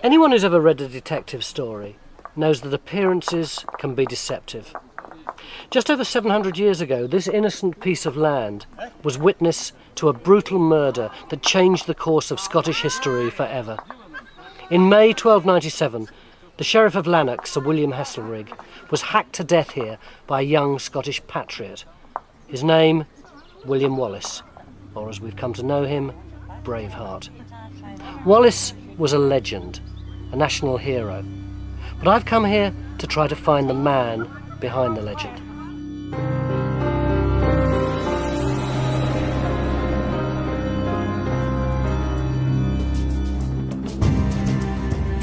Anyone who's ever read a detective story knows that appearances can be deceptive. Just over 700 years ago, this innocent piece of land was witness to a brutal murder that changed the course of Scottish history forever. In May 1297, the Sheriff of Lanark, Sir William Heselrigg, was hacked to death here by a young Scottish patriot. His name, William Wallace, or as we've come to know him, Braveheart. Wallace was a legend, a national hero. But I've come here to try to find the man behind the legend.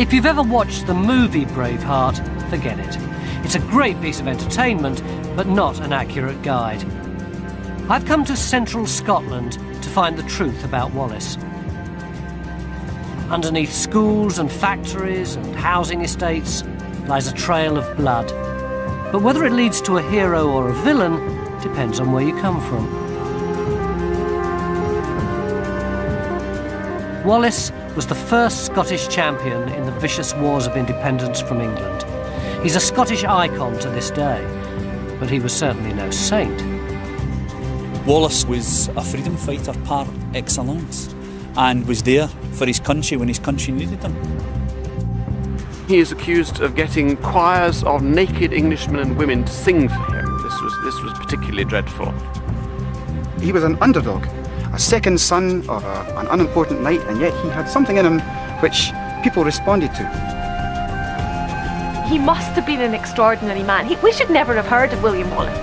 If you've ever watched the movie Braveheart, forget it. It's a great piece of entertainment, but not an accurate guide. I've come to central Scotland to find the truth about Wallace. Underneath schools and factories and housing estates lies a trail of blood. But whether it leads to a hero or a villain depends on where you come from. Wallace was the first Scottish champion in the vicious wars of independence from England. He's a Scottish icon to this day, but he was certainly no saint. Wallace was a freedom fighter par excellence and was there for his country when his country needed him. He is accused of getting choirs of naked Englishmen and women to sing for him. This was particularly dreadful. He was an underdog, a second son of an unimportant knight, and yet he had something in him which people responded to. He must have been an extraordinary man. We should never have heard of William Wallace.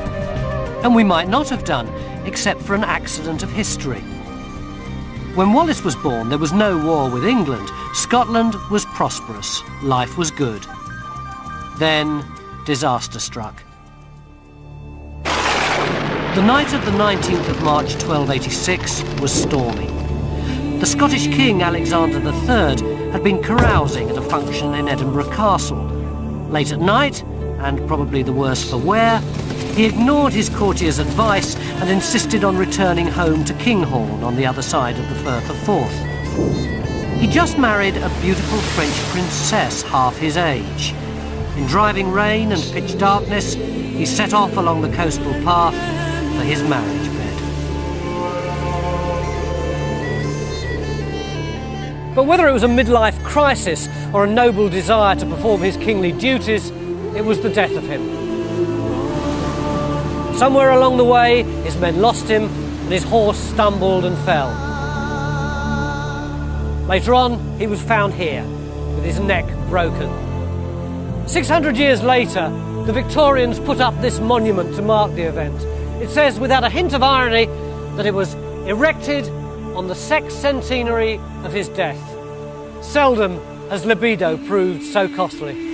And we might not have done, except for an accident of history. When Wallace was born, there was no war with England. Scotland was prosperous. Life was good. Then, disaster struck. The night of the 19th of March 1286 was stormy. The Scottish King Alexander III had been carousing at a function in Edinburgh Castle. Late at night, and probably the worse for wear, he ignored his courtiers' advice and insisted on returning home to Kinghorn on the other side of the Firth of Forth. He just married a beautiful French princess half his age. In driving rain and pitch darkness, he set off along the coastal path for his marriage bed. But whether it was a midlife crisis or a noble desire to perform his kingly duties, it was the death of him. Somewhere along the way, his men lost him and his horse stumbled and fell. Later on, he was found here, with his neck broken. 600 years later, the Victorians put up this monument to mark the event. It says, without a hint of irony, that it was erected on the sexcentenary of his death. Seldom has libido proved so costly.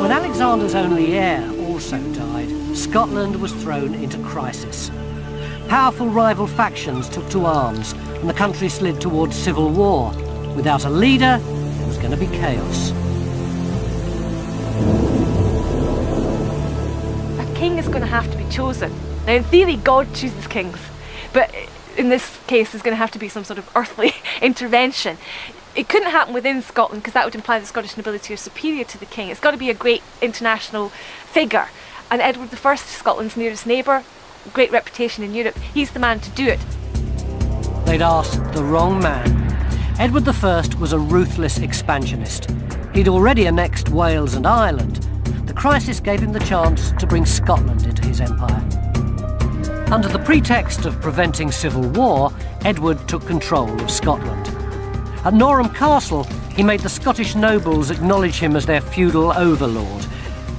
When Alexander's only heir also died, Scotland was thrown into crisis. Powerful rival factions took to arms, and the country slid towards civil war. Without a leader, there was going to be chaos. A king is going to have to be chosen. Now, in theory, God chooses kings, but in this case, there's going to have to be some sort of earthly intervention. It couldn't happen within Scotland because that would imply the Scottish nobility are superior to the king. It's got to be a great international figure. And Edward I, Scotland's nearest neighbour, great reputation in Europe, he's the man to do it. They'd asked the wrong man. Edward I was a ruthless expansionist. He'd already annexed Wales and Ireland. The crisis gave him the chance to bring Scotland into his empire. Under the pretext of preventing civil war, Edward took control of Scotland. At Norham Castle, he made the Scottish nobles acknowledge him as their feudal overlord,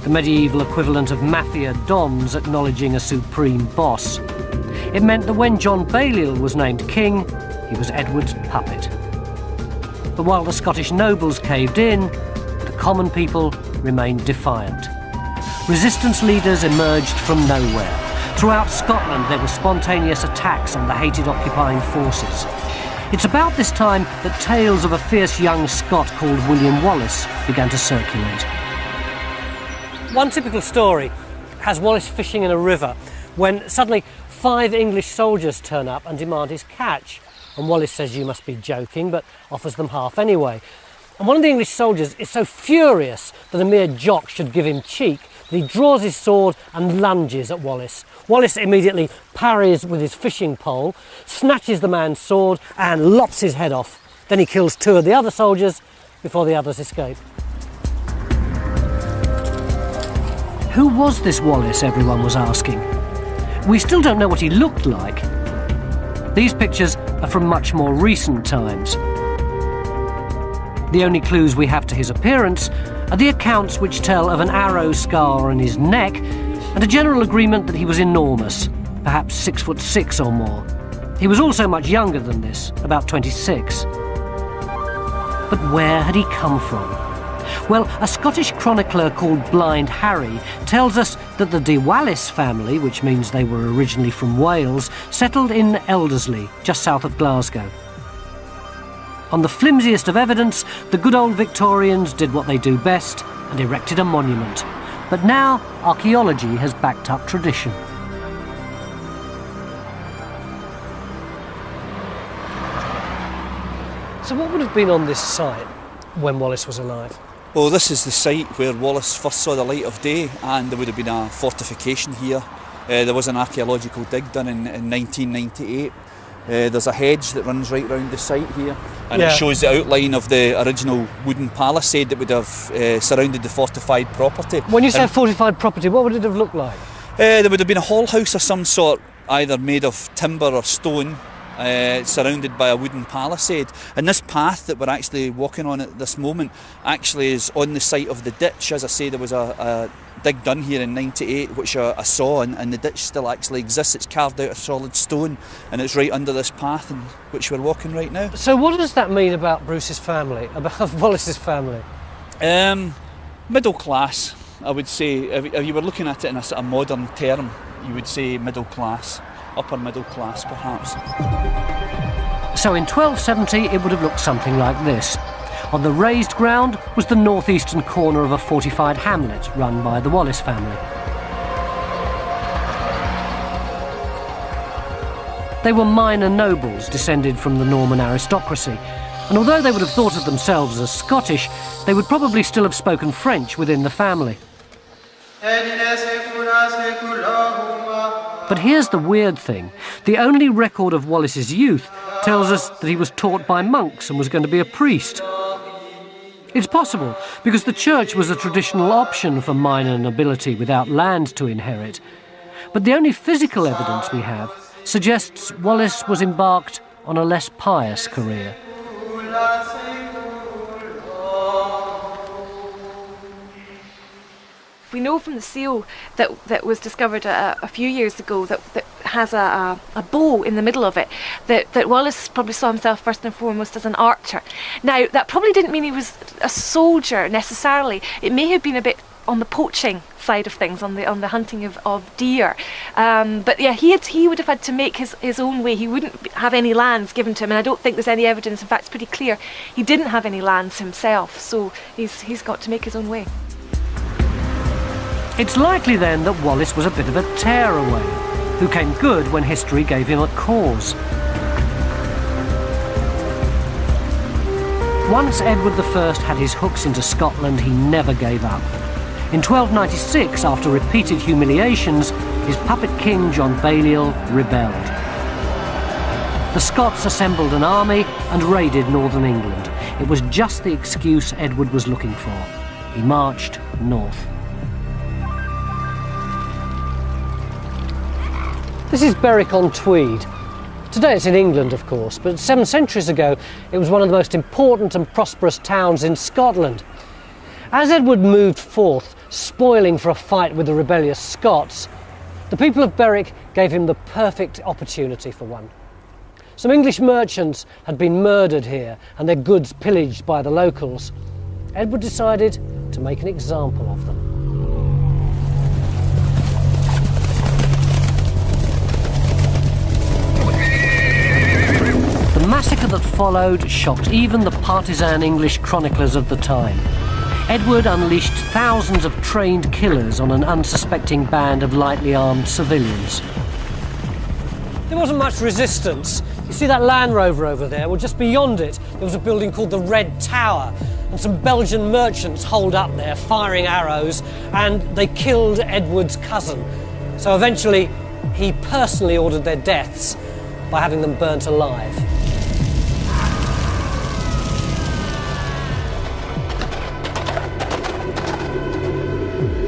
the medieval equivalent of mafia dons acknowledging a supreme boss. It meant that when John Balliol was named king, he was Edward's puppet. But while the Scottish nobles caved in, the common people remained defiant. Resistance leaders emerged from nowhere. Throughout Scotland, there were spontaneous attacks on the hated occupying forces. It's about this time that tales of a fierce young Scot called William Wallace began to circulate. One typical story has Wallace fishing in a river when suddenly 5 English soldiers turn up and demand his catch. and Wallace says you must be joking, but offers them half anyway. And one of the English soldiers is so furious that a mere jock should give him cheek that he draws his sword and lunges at Wallace. Wallace immediately parries with his fishing pole, snatches the man's sword and lops his head off. Then he kills 2 of the other soldiers before the others escape. Who was this Wallace, everyone was asking? We still don't know what he looked like. These pictures are from much more recent times. The only clues we have to his appearance are the accounts which tell of an arrow scar on his neck and a general agreement that he was enormous, perhaps 6'6" or more. He was also much younger than this, about 26. But where had he come from? Well, a Scottish chronicler called Blind Harry tells us that the de Wallace family, which means they were originally from Wales, settled in Elderslie, just south of Glasgow. On the flimsiest of evidence, the good old Victorians did what they do best and erected a monument. But now, archaeology has backed up tradition. So what would have been on this site when Wallace was alive? Well, this is the site where Wallace first saw the light of day, and there would have been a fortification here. There was an archaeological dig done in 1998. There's a hedge that runs right round the site here, and it shows the outline of the original wooden palisade that would have surrounded the fortified property. When you say fortified property, what would it have looked like? There would have been a hall house of some sort, either made of timber or stone, surrounded by a wooden palisade. And this path that we're actually walking on at this moment actually is on the site of the ditch. As I say, there was a dig done here in 98, which I saw, and the ditch still actually exists. It's carved out of solid stone, and it's right under this path in which we're walking right now. So what does that mean about Bruce's family, about Wallace's family? Middle class, I would say. If you were looking at it in a sort of modern term, you would say middle class. Upper middle class, perhaps. So in 1270 it would have looked something like this. On the raised ground was the northeastern corner of a fortified hamlet run by the Wallace family. They were minor nobles descended from the Norman aristocracy, and although they would have thought of themselves as Scottish, they would probably still have spoken French within the family. But here's the weird thing. The only record of Wallace's youth tells us that he was taught by monks and was going to be a priest. It's possible, because the church was a traditional option for minor nobility without land to inherit. But the only physical evidence we have suggests Wallace was embarked on a less pious career. We know from the seal that was discovered a few years ago that has a bow in the middle of it, that Wallace probably saw himself first and foremost as an archer. Now, that probably didn't mean he was a soldier necessarily. It may have been a bit on the poaching side of things, on the hunting of deer. But yeah, he would have had to make his own way. He wouldn't have any lands given to him, and I don't think there's any evidence. In fact, it's pretty clear he didn't have any lands himself, so he's got to make his own way. It's likely then that Wallace was a bit of a tearaway, who came good when history gave him a cause. Once Edward I had his hooks into Scotland, he never gave up. In 1296, after repeated humiliations, his puppet king John Balliol rebelled. The Scots assembled an army and raided northern England. It was just the excuse Edward was looking for. He marched north. This is Berwick-on-Tweed. Today it's in England, of course, but 7 centuries ago it was one of the most important and prosperous towns in Scotland. As Edward moved forth, spoiling for a fight with the rebellious Scots, the people of Berwick gave him the perfect opportunity for one. Some English merchants had been murdered here and their goods pillaged by the locals. Edward decided to make an example of them. The massacre that followed shocked even the partisan English chroniclers of the time. Edward unleashed thousands of trained killers on an unsuspecting band of lightly armed civilians. There wasn't much resistance. You see that Land Rover over there? Well, just beyond it, there was a building called the Red Tower, and some Belgian merchants holed up there, firing arrows, and they killed Edward's cousin. So eventually, he personally ordered their deaths by having them burnt alive.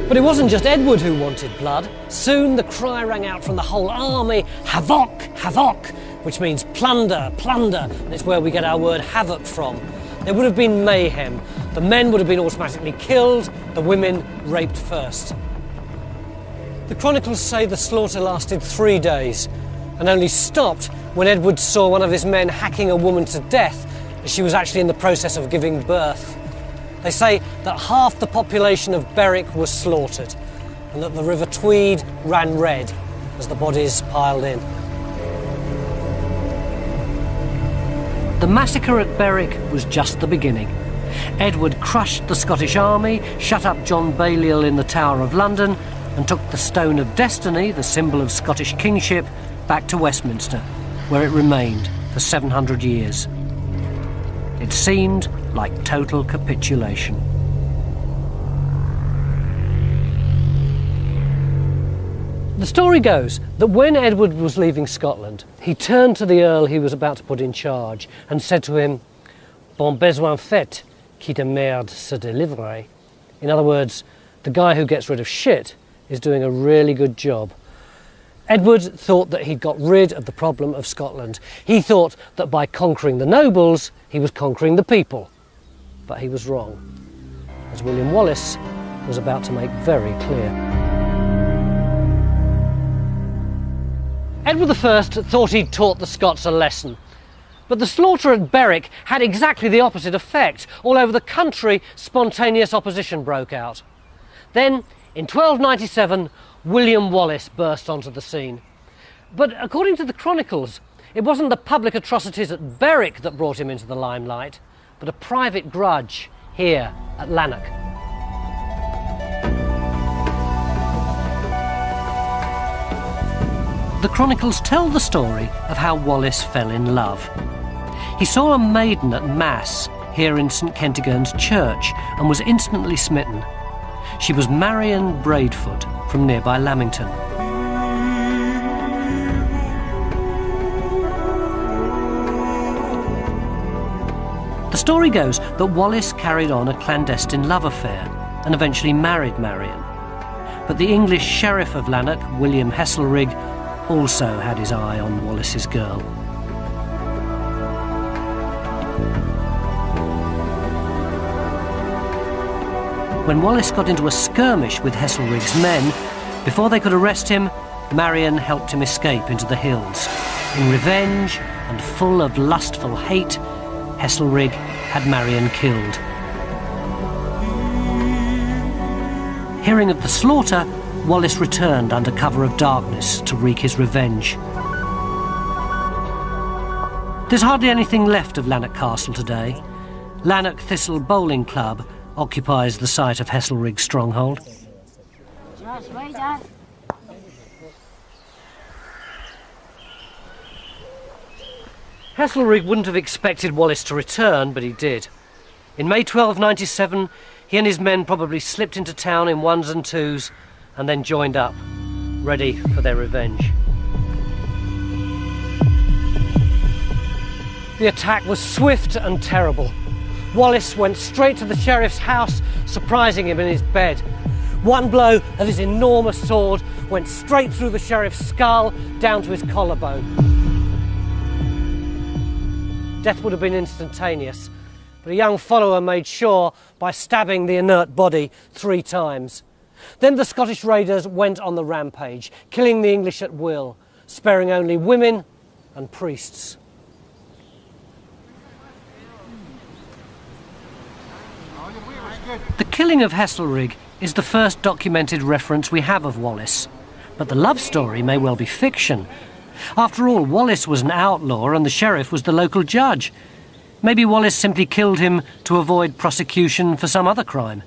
But it wasn't just Edward who wanted blood. Soon the cry rang out from the whole army, "Havoc, havoc," which means plunder, plunder, and it's where we get our word havoc from. There would have been mayhem. The men would have been automatically killed, the women raped first. The chronicles say the slaughter lasted 3 days and only stopped when Edward saw one of his men hacking a woman to death as she was actually in the process of giving birth. They say that half the population of Berwick was slaughtered and that the River Tweed ran red as the bodies piled in. The massacre at Berwick was just the beginning. Edward crushed the Scottish army, shut up John Balliol in the Tower of London, and took the Stone of Destiny, the symbol of Scottish kingship, back to Westminster, where it remained for 700 years. It seemed like total capitulation. The story goes that when Edward was leaving Scotland, he turned to the Earl he was about to put in charge and said to him, "Bon besoin fait, qui de merde se délivre." In other words, the guy who gets rid of shit is doing a really good job. Edward thought that he'd got rid of the problem of Scotland. He thought that by conquering the nobles, he was conquering the people. But he was wrong, as William Wallace was about to make very clear. Edward I thought he'd taught the Scots a lesson. But the slaughter at Berwick had exactly the opposite effect. All over the country, spontaneous opposition broke out. Then, in 1297, William Wallace burst onto the scene. But according to the chronicles, it wasn't the public atrocities at Berwick that brought him into the limelight, but a private grudge here at Lanark. The chronicles tell the story of how Wallace fell in love. He saw a maiden at Mass here in St Kentigern's church and was instantly smitten. She was Marion Braidfoot from nearby Lamington. The story goes that Wallace carried on a clandestine love affair and eventually married Marion. But the English sheriff of Lanark, William Heselrigg, also had his eye on Wallace's girl. When Wallace got into a skirmish with Heselrigg's men, before they could arrest him, Marion helped him escape into the hills. In revenge and full of lustful hate, Heselrigg had Marion killed. Hearing of the slaughter, Wallace returned under cover of darkness to wreak his revenge. There's hardly anything left of Lanark Castle today. Lanark Thistle Bowling Club occupies the site of Heselrigg's stronghold. Heselrigg wouldn't have expected Wallace to return, but he did. In May 1297, he and his men probably slipped into town in ones and twos and then joined up, ready for their revenge. The attack was swift and terrible. Wallace went straight to the sheriff's house, surprising him in his bed. One blow of his enormous sword went straight through the sheriff's skull, down to his collarbone. Death would have been instantaneous, but a young follower made sure by stabbing the inert body 3 times. Then the Scottish raiders went on the rampage, killing the English at will, sparing only women and priests. The killing of Heselrigg is the first documented reference we have of Wallace, but the love story may well be fiction. After all, Wallace was an outlaw and the sheriff was the local judge. Maybe Wallace simply killed him to avoid prosecution for some other crime.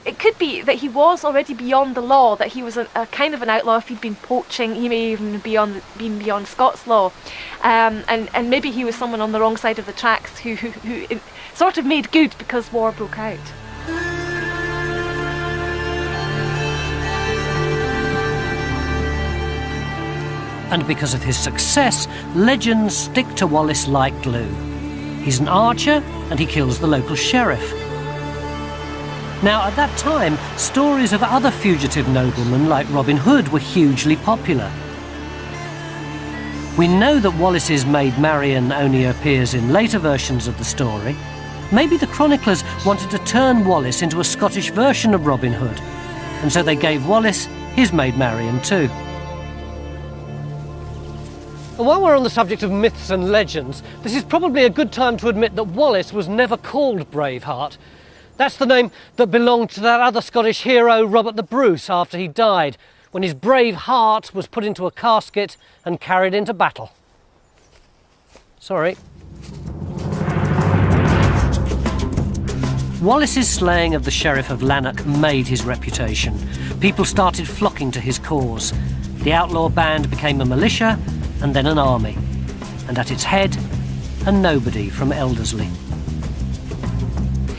it could be that he was already beyond the law, that he was a kind of an outlaw. If he'd been poaching, he may even been beyond Scots law, and maybe he was someone on the wrong side of the tracks who sort of made good because war broke out. And because of his success, legends stick to Wallace like glue. He's an archer and he kills the local sheriff. Now, at that time, stories of other fugitive noblemen like Robin Hood were hugely popular. We know that Wallace's Maid Marian only appears in later versions of the story. Maybe the chroniclers wanted to turn Wallace into a Scottish version of Robin Hood, and so they gave Wallace his Maid Marian too. And while we're on the subject of myths and legends, this is probably a good time to admit that Wallace was never called Braveheart. That's the name that belonged to that other Scottish hero, Robert the Bruce, after he died, when his brave heart was put into a casket and carried into battle. Sorry. Wallace's slaying of the Sheriff of Lanark made his reputation. People started flocking to his cause. The outlaw band became a militia and then an army. And at its head, a nobody from Elderslie.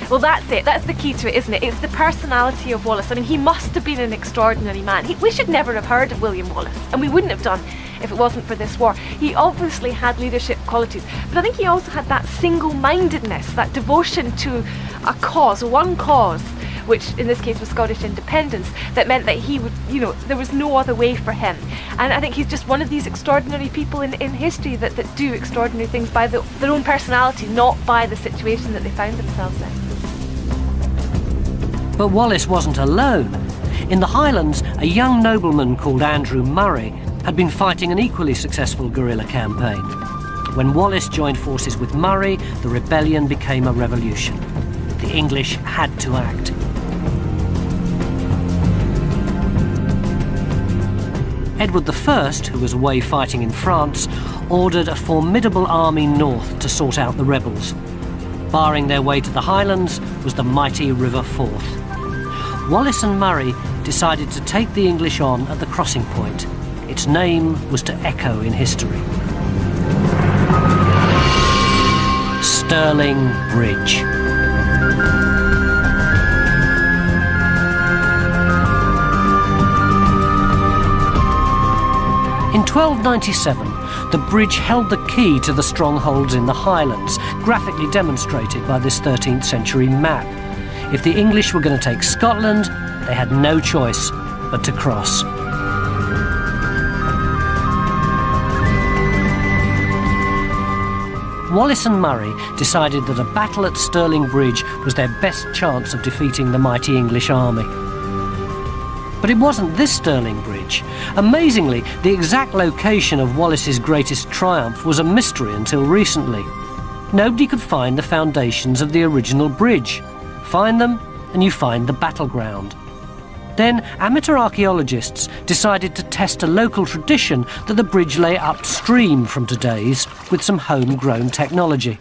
Well, that's it. That's the key to it, isn't it? It's the personality of Wallace. I mean, he must have been an extraordinary man. We should never have heard of William Wallace, and we wouldn't have done if it wasn't for this war. He obviously had leadership qualities, but I think he also had that single-mindedness, that devotion to a cause, one cause, which in this case was Scottish independence, that meant that he would, there was no other way for him. And I think he's just one of these extraordinary people in history that do extraordinary things by their own personality, not by the situation that they found themselves in. But Wallace wasn't alone. In the Highlands, a young nobleman called Andrew Murray had been fighting an equally successful guerrilla campaign. When Wallace joined forces with Murray, the rebellion became a revolution. The English had to act. Edward I, who was away fighting in France, ordered a formidable army north to sort out the rebels. Barring their way to the Highlands was the mighty River Forth. Wallace and Murray decided to take the English on at the crossing point. Its name was to echo in history. Stirling Bridge. In 1297, the bridge held the key to the strongholds in the Highlands, graphically demonstrated by this 13th century map. If the English were going to take Scotland, they had no choice but to cross. Wallace and Murray decided that a battle at Stirling Bridge was their best chance of defeating the mighty English army. But it wasn't this Stirling Bridge. Amazingly, the exact location of Wallace's greatest triumph was a mystery until recently. Nobody could find the foundations of the original bridge. Find them, and you find the battleground. Then amateur archaeologists decided to test a local tradition that the bridge lay upstream from today's with some homegrown technology.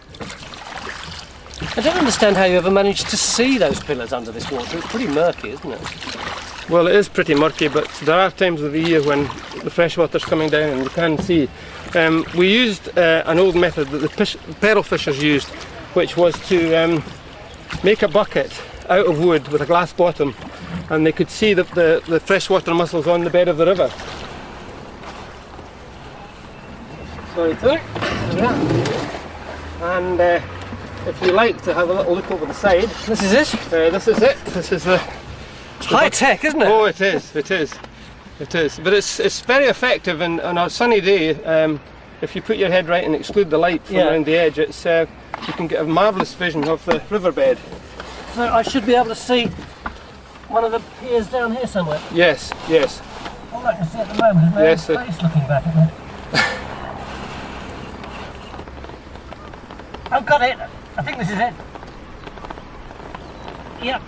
I don't understand how you ever managed to see those pillars under this water. It's pretty murky, isn't it? Well, it is pretty murky, but there are times of the year when the fresh water's coming down and you can see. We used an old method that the pearl fishers used, which was to make a bucket out of wood with a glass bottom, and they could see the freshwater mussels on the bed of the river. Sorry, Turk. And if you like to have a little look over the side, This is it? this is it. This is the High tech, isn't it? Oh, it is. It is. It is. But it's very effective, and on a sunny day, if you put your head right and exclude the light from around the edge, it's you can get a marvellous vision of the riverbed. So I should be able to see one of the piers down here somewhere. Yes, yes. All I can see at the moment is my own face looking back at me. I've got it. I think this is it. Yep.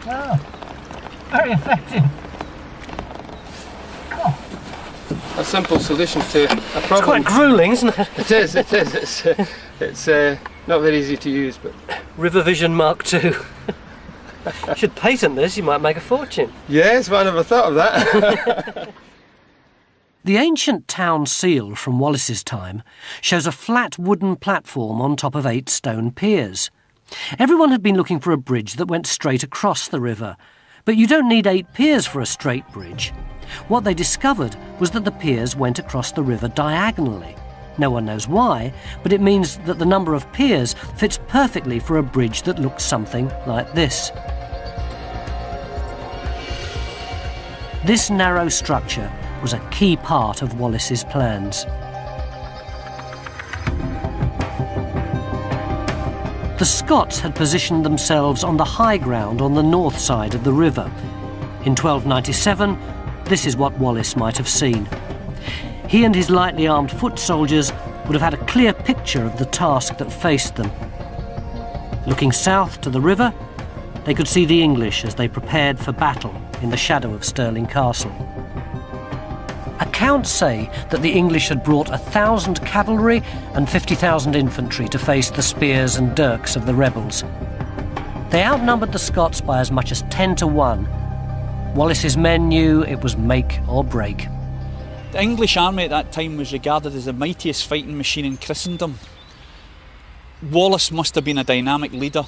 Wow. Very effective. Oh. A simple solution to a problem. It's quite gruelling, isn't it? It is. It is. It's not very easy to use, but River Vision Mark II. You should patent this, you might make a fortune. Yes, well, I never thought of that. The ancient town seal from Wallace's time shows a flat wooden platform on top of 8 stone piers. Everyone had been looking for a bridge that went straight across the river, but you don't need 8 piers for a straight bridge. What they discovered was that the piers went across the river diagonally. No one knows why, but it means that the number of piers fits perfectly for a bridge that looks something like this. This narrow structure was a key part of Wallace's plans. The Scots had positioned themselves on the high ground on the north side of the river. In 1297, this is what Wallace might have seen. He and his lightly armed foot soldiers would have had a clear picture of the task that faced them. Looking south to the river, they could see the English as they prepared for battle in the shadow of Stirling Castle. Accounts say that the English had brought 1,000 cavalry and 50,000 infantry to face the spears and dirks of the rebels. They outnumbered the Scots by as much as 10 to 1. Wallace's men knew it was make or break. The English army at that time was regarded as the mightiest fighting machine in Christendom. Wallace must have been a dynamic leader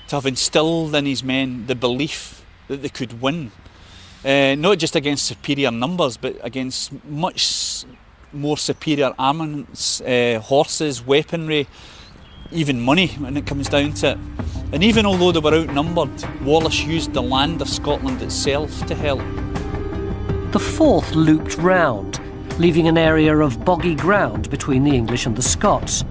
to have instilled in his men the belief that they could win. Not just against superior numbers, but against much more superior armaments, horses, weaponry, even money when it comes down to it. And even although they were outnumbered, Wallace used the land of Scotland itself to help. The 4th looped round, leaving an area of boggy ground between the English and the Scots.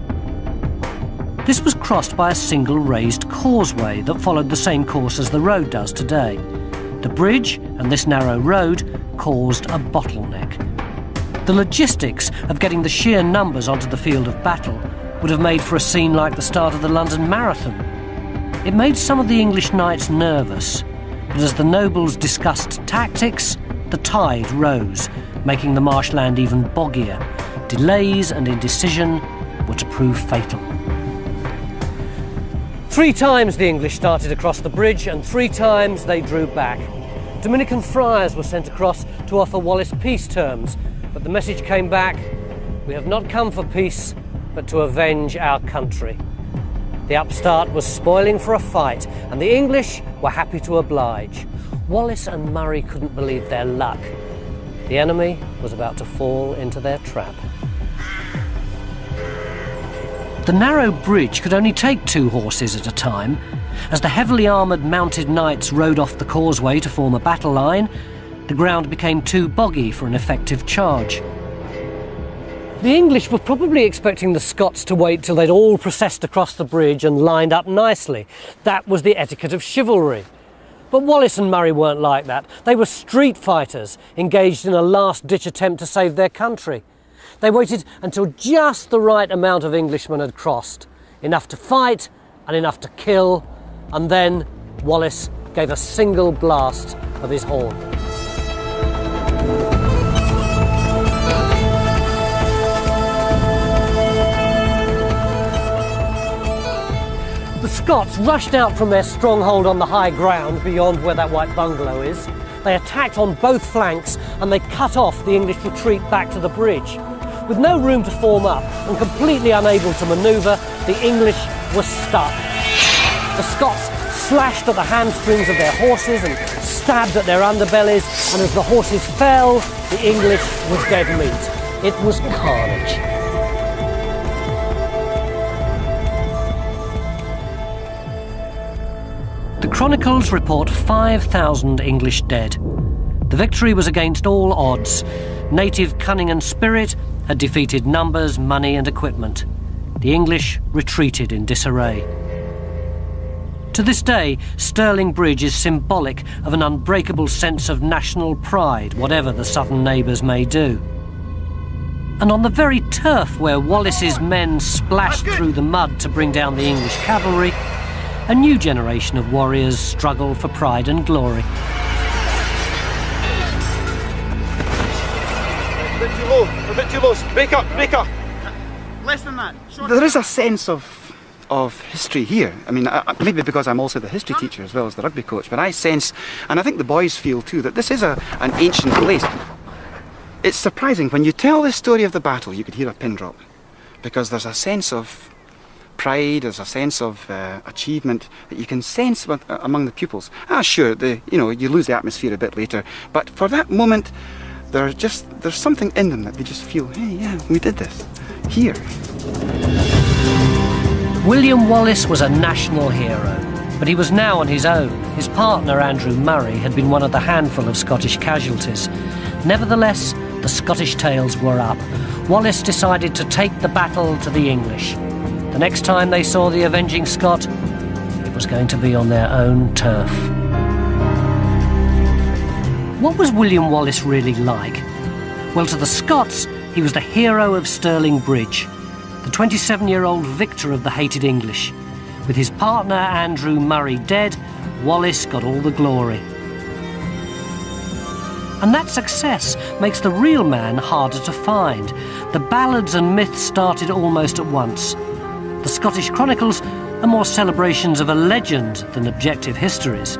This was crossed by a single raised causeway that followed the same course as the road does today. The bridge and this narrow road caused a bottleneck. The logistics of getting the sheer numbers onto the field of battle would have made for a scene like the start of the London Marathon. It made some of the English knights nervous, but as the nobles discussed tactics, the tide rose, making the marshland even boggier. Delays and indecision were to prove fatal. 3 times the English started across the bridge and 3 times they drew back. Dominican friars were sent across to offer Wallace peace terms, but the message came back: "We have not come for peace, but to avenge our country." The upstart was spoiling for a fight, and the English were happy to oblige. Wallace and Murray couldn't believe their luck. The enemy was about to fall into their trap. The narrow bridge could only take 2 horses at a time. As the heavily armoured mounted knights rode off the causeway to form a battle line, the ground became too boggy for an effective charge. The English were probably expecting the Scots to wait till they'd all processed across the bridge and lined up nicely. That was the etiquette of chivalry. But Wallace and Murray weren't like that. They were street fighters, engaged in a last-ditch attempt to save their country. They waited until just the right amount of Englishmen had crossed, enough to fight and enough to kill, and then Wallace gave a single blast of his horn. The Scots rushed out from their stronghold on the high ground beyond where that white bungalow is. They attacked on both flanks and they cut off the English retreat back to the bridge. With no room to form up and completely unable to manoeuvre, the English were stuck. The Scots slashed at the hamstrings of their horses and stabbed at their underbellies, and as the horses fell, the English were dead meat. It was carnage. The chronicles report 5,000 English dead. The victory was against all odds. Native cunning and spirit had defeated numbers, money and equipment. The English retreated in disarray. To this day, Stirling Bridge is symbolic of an unbreakable sense of national pride, whatever the southern neighbours may do. And on the very turf where Wallace's men splashed through the mud to bring down the English cavalry, a new generation of warriors struggle for pride and glory. A bit too low, a bit too low. Break up, break up. There is a sense of of history here. I mean, maybe because I'm also the history teacher as well as the rugby coach, but I sense, and I think the boys feel too, that this is an ancient place. It's surprising, when you tell the story of the battle, you could hear a pin drop, because there's a sense of pride, there's a sense of achievement that you can sense among the pupils. Sure, you lose the atmosphere a bit later, but for that moment, there's something in them that they just feel, hey, yeah, we did this here. William Wallace was a national hero, but he was now on his own. His partner, Andrew Murray, had been one of the handful of Scottish casualties. Nevertheless, the Scottish tales were up. Wallace decided to take the battle to the English. The next time they saw the avenging Scot, it was going to be on their own turf. What was William Wallace really like? Well, to the Scots, he was the hero of Stirling Bridge, the 27-year-old victor of the hated English. With his partner Andrew Murray dead, Wallace got all the glory. And that success makes the real man harder to find. The ballads and myths started almost at once. The Scottish chronicles are more celebrations of a legend than objective histories.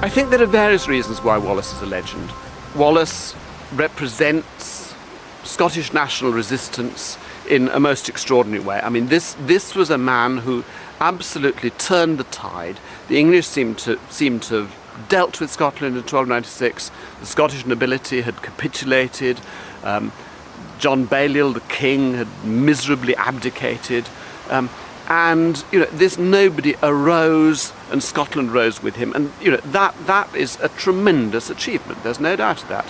I think there are various reasons why Wallace is a legend. Wallace represents Scottish national resistance in a most extraordinary way. I mean, this was a man who absolutely turned the tide. The English seemed to have dealt with Scotland in 1296. The Scottish nobility had capitulated. John Balliol, the king, had miserably abdicated. And this nobody arose, and Scotland rose with him. And that is a tremendous achievement. There's no doubt of that.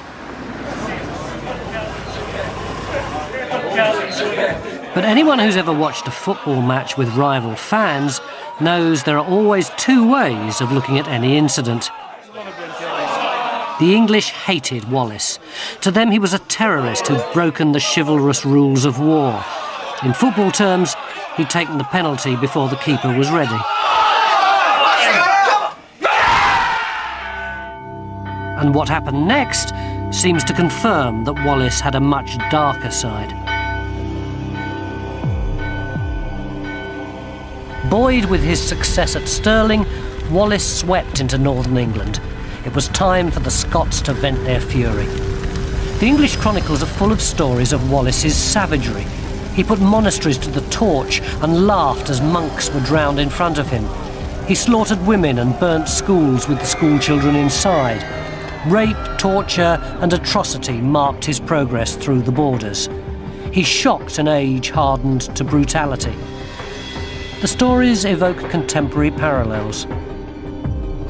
But anyone who's ever watched a football match with rival fans knows there are always two ways of looking at any incident. The English hated Wallace. To them, he was a terrorist who'd broken the chivalrous rules of war. In football terms, he'd taken the penalty before the keeper was ready. And what happened next seems to confirm that Wallace had a much darker side. Buoyed with his success at Stirling, Wallace swept into northern England. It was time for the Scots to vent their fury. The English chronicles are full of stories of Wallace's savagery. He put monasteries to the torch and laughed as monks were drowned in front of him. He slaughtered women and burnt schools with the schoolchildren inside. Rape, torture and atrocity marked his progress through the borders. He shocked an age hardened to brutality. The stories evoke contemporary parallels.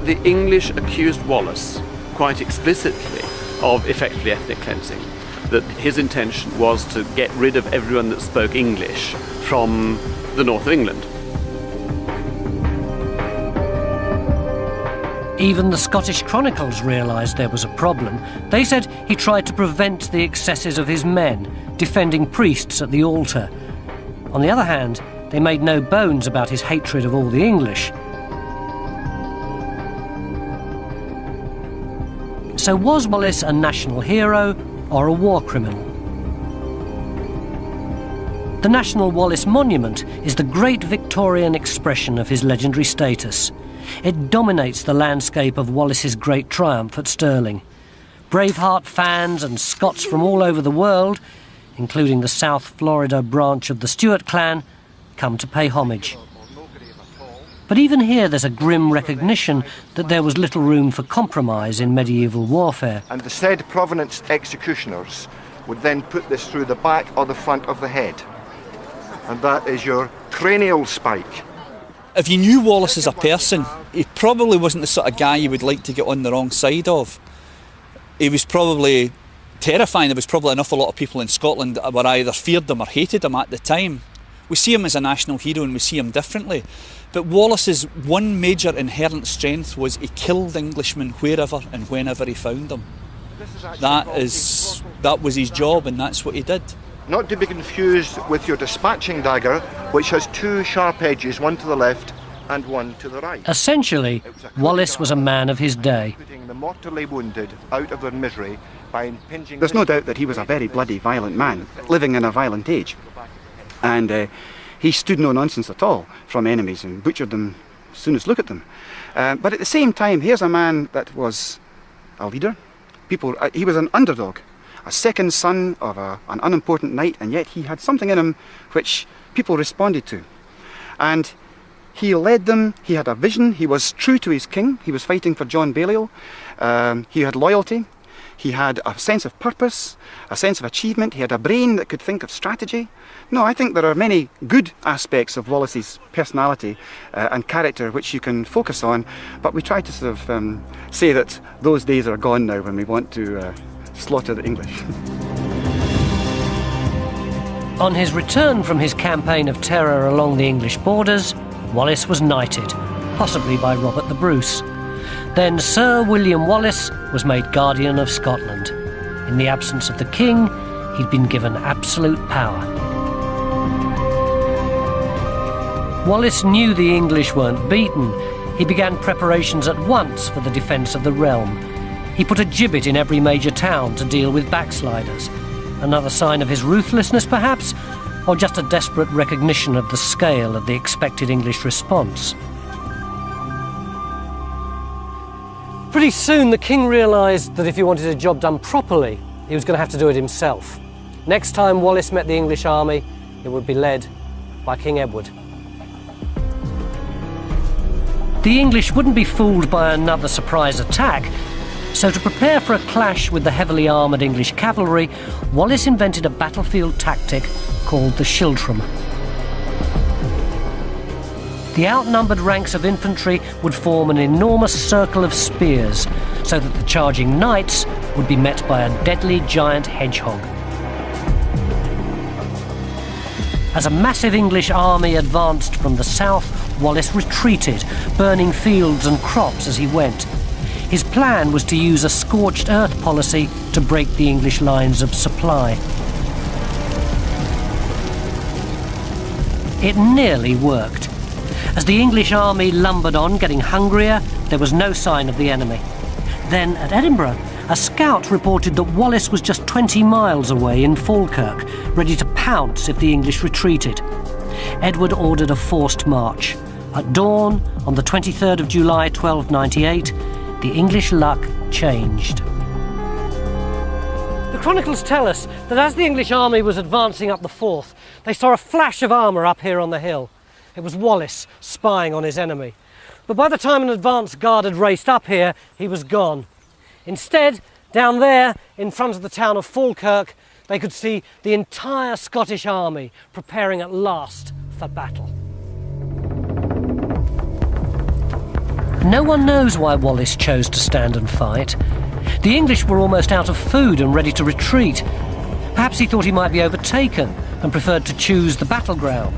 The English accused Wallace quite explicitly of effectively ethnic cleansing, that his intention was to get rid of everyone that spoke English from the north of England. Even the Scottish chronicles realised there was a problem. They said he tried to prevent the excesses of his men, defending priests at the altar. On the other hand, they made no bones about his hatred of all the English. So was Wallace a national hero or a war criminal? The National Wallace Monument is the great Victorian expression of his legendary status. It dominates the landscape of Wallace's great triumph at Stirling. Braveheart fans and Scots from all over the world, including the South Florida branch of the Stuart clan, come to pay homage. But even here there's a grim recognition that there was little room for compromise in medieval warfare. And the said Provenance executioners would then put this through the back or the front of the head. And that is your cranial spike. If you knew Wallace as a person, he probably wasn't the sort of guy you would like to get on the wrong side of. He was probably terrifying. There was probably an awful lot of people in Scotland that were either feared him or hated him at the time. We see him as a national hero and we see him differently. But Wallace's one major inherent strength was he killed Englishmen wherever and whenever he found them. That was his job, and that's what he did. Not to be confused with your dispatching dagger, which has two sharp edges, one to the left and one to the right. Essentially, Wallace was a man of his day. Putting the mortally wounded out of their misery by impinging... There's no doubt that he was a very bloody, violent man, living in a violent age. And he stood no nonsense at all from enemies and butchered them as soon as look at them. But at the same time, here's a man that was a leader. He was an underdog, a second son of an unimportant knight, and yet he had something in him which people responded to. And he led them, he had a vision, he was true to his king, he was fighting for John Balliol, he had loyalty, he had a sense of purpose, a sense of achievement, he had a brain that could think of strategy. No, I think there are many good aspects of Wallace's personality and character which you can focus on, but we try to sort of say that those days are gone now when we want to slaughter the English. On his return from his campaign of terror along the English borders, Wallace was knighted, possibly by Robert the Bruce. Then Sir William Wallace was made Guardian of Scotland. In the absence of the king, he'd been given absolute power. Wallace knew the English weren't beaten. He began preparations at once for the defence of the realm. He put a gibbet in every major town to deal with backsliders. Another sign of his ruthlessness, perhaps, or just a desperate recognition of the scale of the expected English response. Pretty soon the king realised that if he wanted a job done properly, he was going to have to do it himself. Next time Wallace met the English army, it would be led by King Edward. The English wouldn't be fooled by another surprise attack, so to prepare for a clash with the heavily armoured English cavalry, Wallace invented a battlefield tactic called the schiltrom. The outnumbered ranks of infantry would form an enormous circle of spears, so that the charging knights would be met by a deadly giant hedgehog. As a massive English army advanced from the south, Wallace retreated, burning fields and crops as he went. His plan was to use a scorched earth policy to break the English lines of supply. It nearly worked. As the English army lumbered on, getting hungrier, there was no sign of the enemy. Then, at Edinburgh, a scout reported that Wallace was just 20 miles away in Falkirk, ready to pounce if the English retreated. Edward ordered a forced march. At dawn, on the 23rd of July 1298, the English luck changed. The chronicles tell us that as the English army was advancing up the Forth, they saw a flash of armour up here on the hill. It was Wallace spying on his enemy. But by the time an advance guard had raced up here, he was gone. Instead, down there, in front of the town of Falkirk, they could see the entire Scottish army preparing at last for battle. No one knows why Wallace chose to stand and fight. The English were almost out of food and ready to retreat. Perhaps he thought he might be overtaken and preferred to choose the battleground.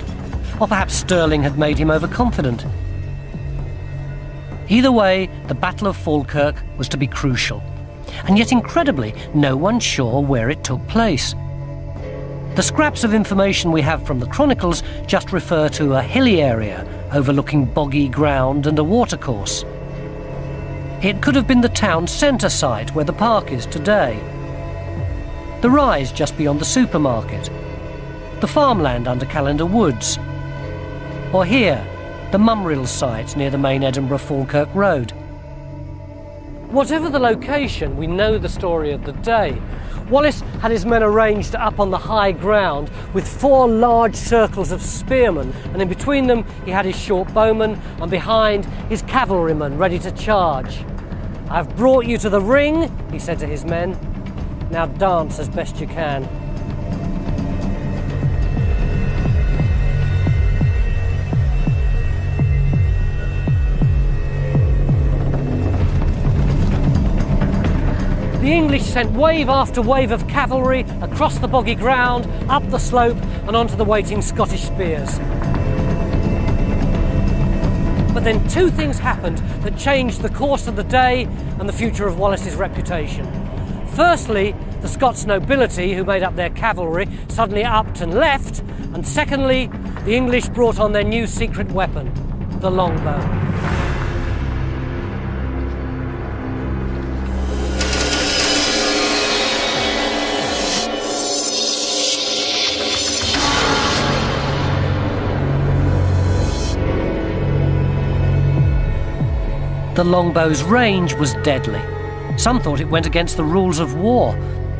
Or perhaps Stirling had made him overconfident. Either way, the Battle of Falkirk was to be crucial. And yet, incredibly, no one's sure where it took place. The scraps of information we have from the chronicles just refer to a hilly area overlooking boggy ground and a watercourse. It could have been the town centre site where the park is today, the rise just beyond the supermarket, the farmland under Callender Woods, or here, the Mumrill site near the main Edinburgh Falkirk Road. Whatever the location, we know the story of the day. Wallace had his men arranged up on the high ground with 4 large circles of spearmen, and in between them he had his short bowmen, and behind his cavalrymen ready to charge. "I've brought you to the ring," he said to his men. "Now dance as best you can." The English sent wave after wave of cavalry across the boggy ground, up the slope and onto the waiting Scottish spears. But then 2 things happened that changed the course of the day and the future of Wallace's reputation. Firstly, the Scots nobility who made up their cavalry suddenly upped and left, and secondly, the English brought on their new secret weapon, the longbow. The longbow's range was deadly. Some thought it went against the rules of war,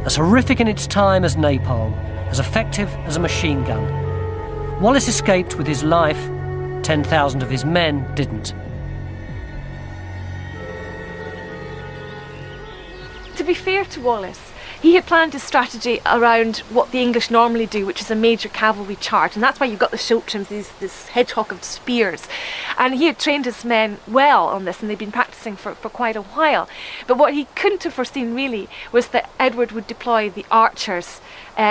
as horrific in its time as napalm, as effective as a machine gun. Wallace escaped with his life. 10,000 of his men didn't. To be fair to Wallace, he had planned his strategy around what the English normally do, which is a major cavalry charge, and that's why you've got the schultrums, this hedgehog of spears. And he had trained his men well on this, and they'd been practicing for quite a while. But what he couldn't have foreseen really was that Edward would deploy the archers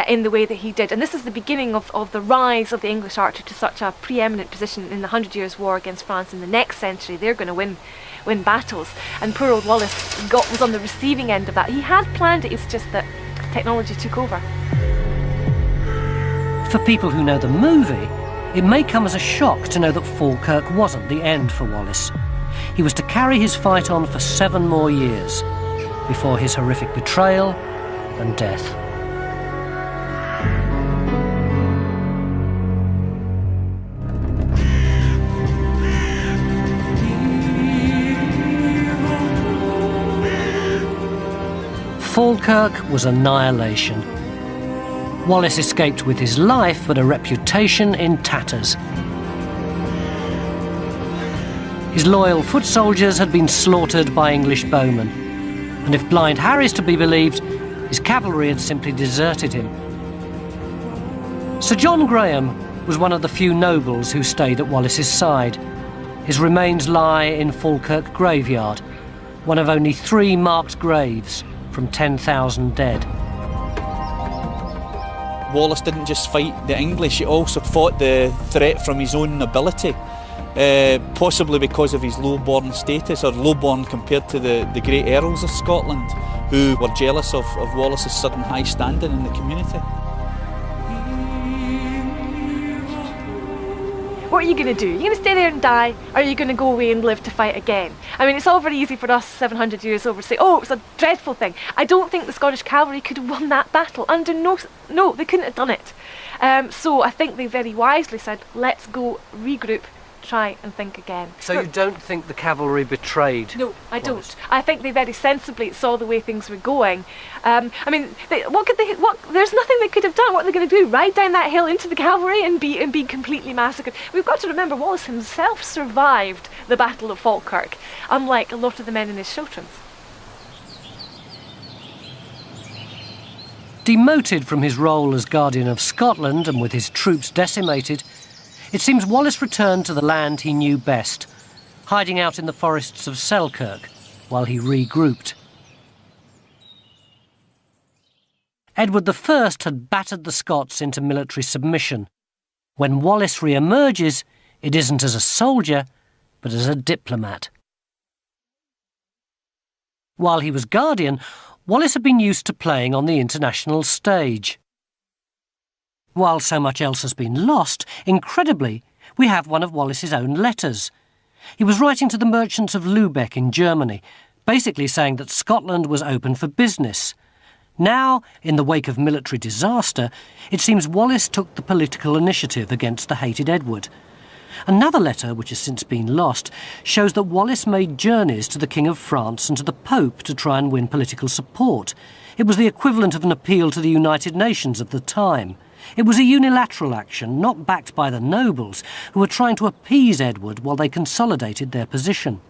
in the way that he did. And this is the beginning of the rise of the English archer to such a preeminent position in the 100 Years' War against France in the next century. They're going to win battles, and poor old Wallace was on the receiving end of that. He had planned it, it's just that technology took over. For people who know the movie, it may come as a shock to know that Falkirk wasn't the end for Wallace. He was to carry his fight on for 7 more years, before his horrific betrayal and death. Falkirk was annihilation. Wallace escaped with his life, but a reputation in tatters. His loyal foot soldiers had been slaughtered by English bowmen, and if Blind Harry's to be believed, his cavalry had simply deserted him. Sir John Graham was one of the few nobles who stayed at Wallace's side. His remains lie in Falkirk graveyard, one of only 3 marked graves from 10,000 dead. Wallace didn't just fight the English, he also fought the threat from his own nobility, possibly because of his low-born status, or low-born compared to the great earls of Scotland, who were jealous of Wallace's sudden high standing in the community. What are you going to do? Are you going to stay there and die, or are you going to go away and live to fight again? I mean, it's all very easy for us 700 years over to say, oh, it was a dreadful thing. I don't think the Scottish cavalry could have won that battle. Under no, they couldn't have done it. So I think they very wisely said, let's go regroup, try and think again. So you don't think the cavalry betrayed? No, I don't. I think they very sensibly saw the way things were going. I mean, there's nothing they could have done. What are they going to do? Ride down that hill into the cavalry and be completely massacred? We've got to remember Wallace himself survived the Battle of Falkirk, unlike a lot of the men in his schultrums. Demoted from his role as Guardian of Scotland and with his troops decimated, it seems Wallace returned to the land he knew best, hiding out in the forests of Selkirk while he regrouped. Edward I had battered the Scots into military submission. When Wallace re-emerges, it isn't as a soldier, but as a diplomat. While he was Guardian, Wallace had been used to playing on the international stage. While so much else has been lost, incredibly, we have one of Wallace's own letters. He was writing to the merchants of Lubeck in Germany, basically saying that Scotland was open for business. Now, in the wake of military disaster, it seems Wallace took the political initiative against the hated Edward. Another letter, which has since been lost, shows that Wallace made journeys to the King of France and to the Pope to try and win political support. It was the equivalent of an appeal to the United Nations of the time. It was a unilateral action, not backed by the nobles, who were trying to appease Edward while they consolidated their position.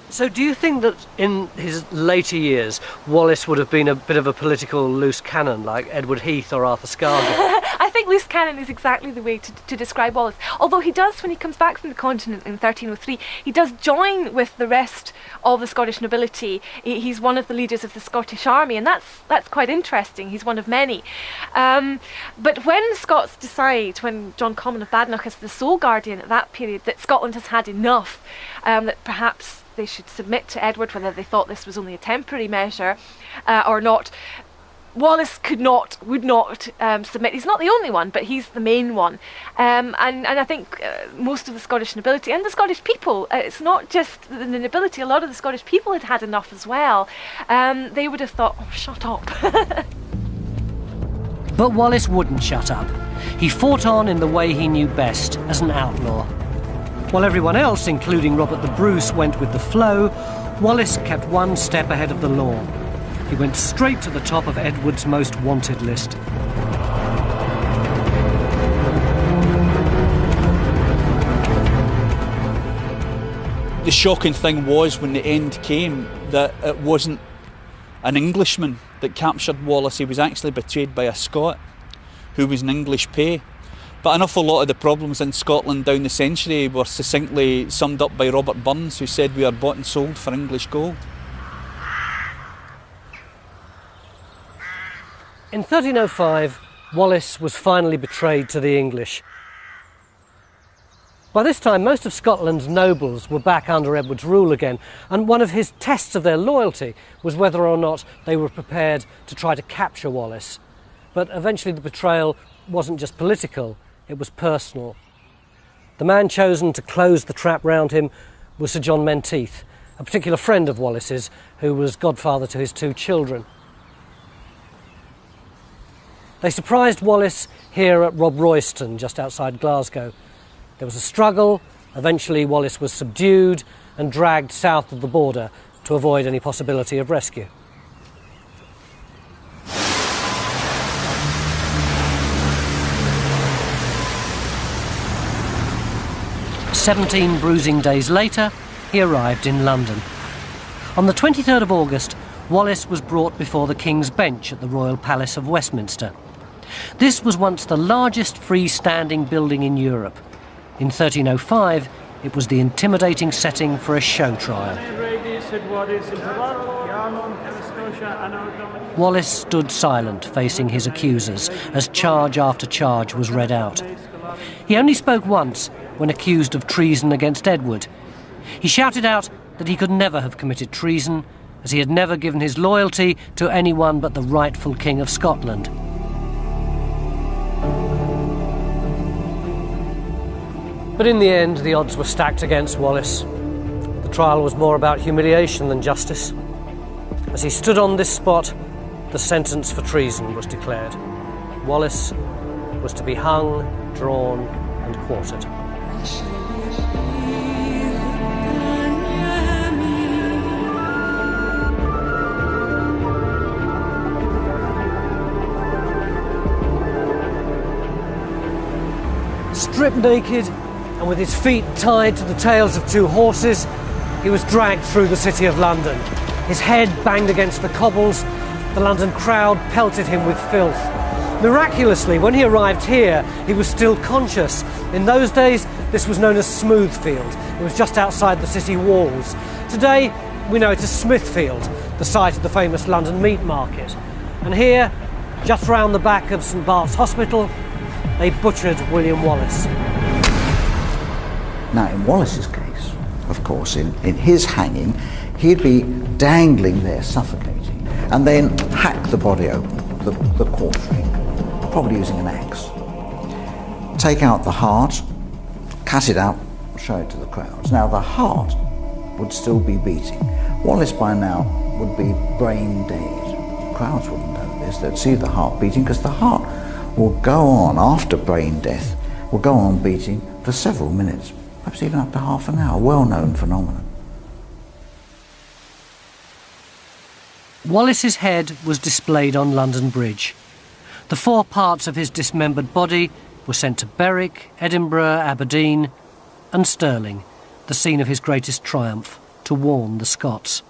So do you think that in his later years, Wallace would have been a bit of a political loose cannon, like Edward Heath or Arthur Scargill? I think loose cannon is exactly the way to describe Wallace. Although he does, when he comes back from the continent in 1303, he does join with the rest of the Scottish nobility. He's one of the leaders of the Scottish army, and that's quite interesting. He's one of many. But when the Scots decide, when John Comyn of Badenoch is the sole guardian at that period, that Scotland has had enough, that perhaps they should submit to Edward, whether they thought this was only a temporary measure or not, Wallace would not submit. He's not the only one, but he's the main one. And I think most of the Scottish nobility and the Scottish people, it's not just the nobility, a lot of the Scottish people had had enough as well. They would have thought, oh, shut up. But Wallace wouldn't shut up. He fought on in the way he knew best, as an outlaw. While everyone else, including Robert the Bruce, went with the flow, Wallace kept one step ahead of the law. He went straight to the top of Edward's most wanted list. The shocking thing was, when the end came, that it wasn't an Englishman that captured Wallace. He was actually betrayed by a Scot who was in English pay. But an awful lot of the problems in Scotland down the century were succinctly summed up by Robert Burns, who said, "We are bought and sold for English gold." In 1305, Wallace was finally betrayed to the English. By this time, most of Scotland's nobles were back under Edward's rule again, and one of his tests of their loyalty was whether or not they were prepared to try to capture Wallace. But eventually the betrayal wasn't just political, it was personal. The man chosen to close the trap round him was Sir John Menteith, a particular friend of Wallace's, who was godfather to his 2 children. They surprised Wallace here at Rob Royston, just outside Glasgow. There was a struggle. Eventually Wallace was subdued and dragged south of the border to avoid any possibility of rescue. "17 bruising days later, he arrived in London. On the 23rd of August, Wallace was brought before the King's Bench at the Royal Palace of Westminster. This was once the largest freestanding building in Europe. In 1305, it was the intimidating setting for a show trial. Wallace stood silent, facing his accusers, as charge after charge was read out. He only spoke once, when accused of treason against Edward. He shouted out that he could never have committed treason, as he had never given his loyalty to anyone but the rightful King of Scotland. But in the end, the odds were stacked against Wallace. The trial was more about humiliation than justice. As he stood on this spot, the sentence for treason was declared. Wallace was to be hung, drawn, and quartered. Stripped naked, and with his feet tied to the tails of 2 horses, he was dragged through the city of London. His head banged against the cobbles, the London crowd pelted him with filth. Miraculously, when he arrived here, he was still conscious. In those days, this was known as Smoothfield. It was just outside the city walls. Today, we know it as Smithfield, the site of the famous London meat market. And here, just round the back of St Bart's Hospital, they butchered William Wallace. Now, in Wallace's case, of course, in his hanging, he'd be dangling there, suffocating, and then hack the body open, the quartering, probably using an axe. Take out the heart, cut it out, show it to the crowds. Now, the heart would still be beating. Wallace by now would be brain dead. Crowds wouldn't know this. They'd see the heart beating, because the heart will go on, after brain death, will go on beating for several minutes, perhaps even up to half an hour, well-known phenomenon. Wallace's head was displayed on London Bridge. The 4 parts of his dismembered body were sent to Berwick, Edinburgh, Aberdeen and Stirling, the scene of his greatest triumph, to warn the Scots.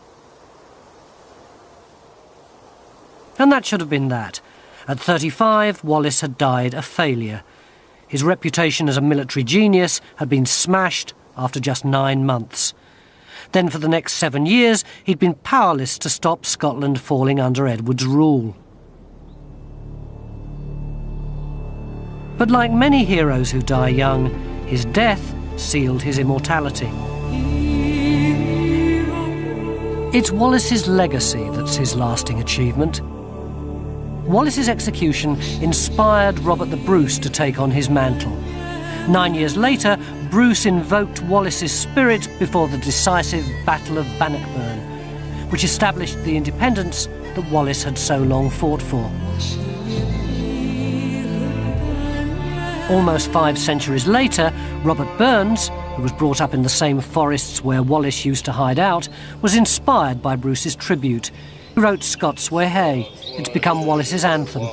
And that should have been that. At 35, Wallace had died a failure. His reputation as a military genius had been smashed after just 9 months. Then for the next 7 years, he'd been powerless to stop Scotland falling under Edward's rule. But like many heroes who die young, his death sealed his immortality. It's Wallace's legacy that's his lasting achievement. Wallace's execution inspired Robert the Bruce to take on his mantle. 9 years later, Bruce invoked Wallace's spirit before the decisive Battle of Bannockburn, which established the independence that Wallace had so long fought for. Almost 5 centuries later, Robert Burns, who was brought up in the same forests where Wallace used to hide out, was inspired by Bruce's tribute. He wrote Scots Wha Hae. It's become Wallace's anthem,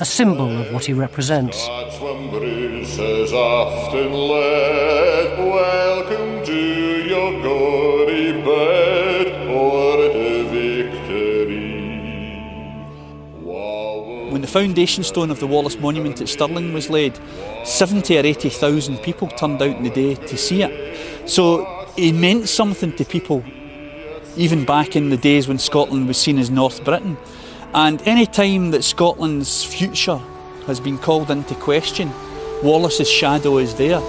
a symbol of what he represents. That's when Bruce has often led, welcome to your gory bed, or to victory. When the foundation stone of the Wallace Monument at Stirling was laid, 70 or 80,000 people turned out in the day to see it. So he meant something to people, even back in the days when Scotland was seen as North Britain. And any time that Scotland's future has been called into question, Wallace's shadow is there.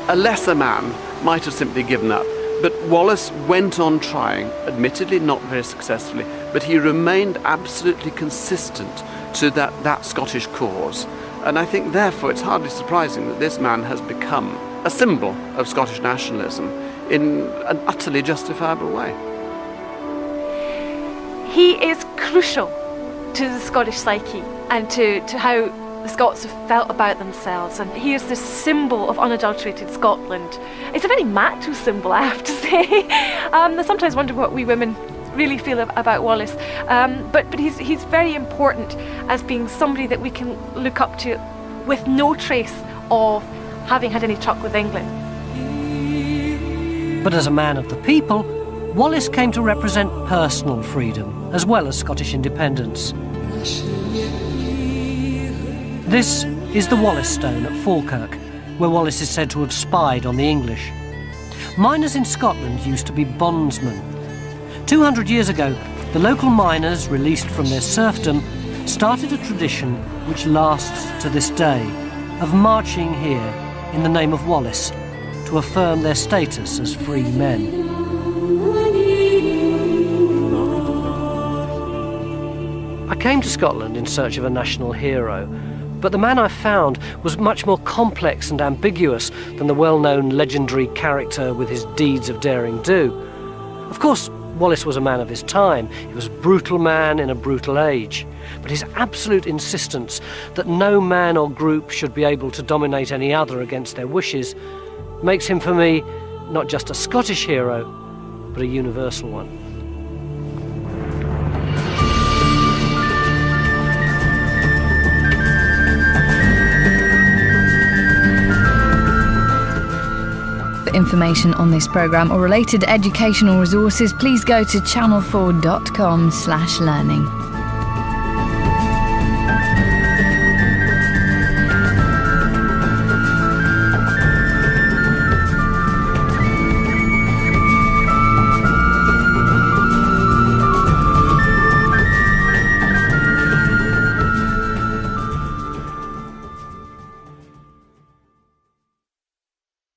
A lesser man might have simply given up, but Wallace went on trying, admittedly not very successfully, but he remained absolutely consistent to that Scottish cause. And I think therefore it's hardly surprising that this man has become a symbol of Scottish nationalism in an utterly justifiable way. He is crucial to the Scottish psyche and to how the Scots have felt about themselves, and he is the symbol of unadulterated Scotland. It's a very macho symbol, I have to say. I sometimes wonder what we women really feel about Wallace, but he's very important as being somebody that we can look up to with no trace of having had any truck with England. But as a man of the people, Wallace came to represent personal freedom as well as Scottish independence. This is the Wallace Stone at Falkirk, where Wallace is said to have spied on the English. Miners in Scotland used to be bondsmen. 200 years ago, the local miners, released from their serfdom, started a tradition which lasts to this day, of marching here in the name of Wallace to affirm their status as free men. I came to Scotland in search of a national hero, but the man I found was much more complex and ambiguous than the well-known legendary character with his deeds of daring do. Of course, Wallace was a man of his time. He was a brutal man in a brutal age. But his absolute insistence that no man or group should be able to dominate any other against their wishes makes him, for me, not just a Scottish hero, but a universal one. For information on this programme or related educational resources, please go to channel4.com/learning.